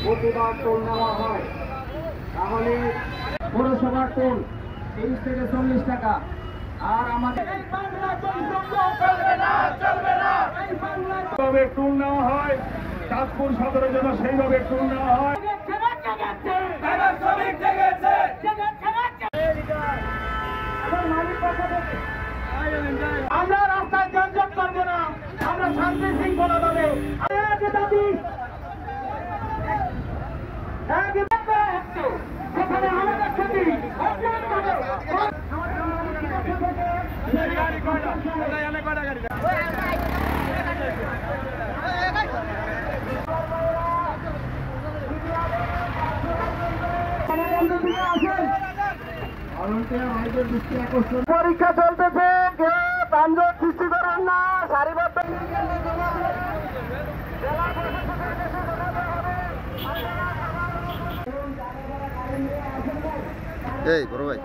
প্রতিবার টোল নেওয়া হয় তাহলে পৌরসভার টোল 30 থেকে 40 টাকা। আর আমাদের টোল নেওয়া হয়, চাঁদপুর সদরের জন্য সেইভাবে টোল নেওয়া হয়। আমরা রাস্তায় যানজট করবো না, আমরা শান্তি শৃঙ্খলা দেবো। পরীক্ষা চলতেছে, কেউ যানজট সৃষ্টি করেন না, সারিবদ্ধ। এই বড় ভাই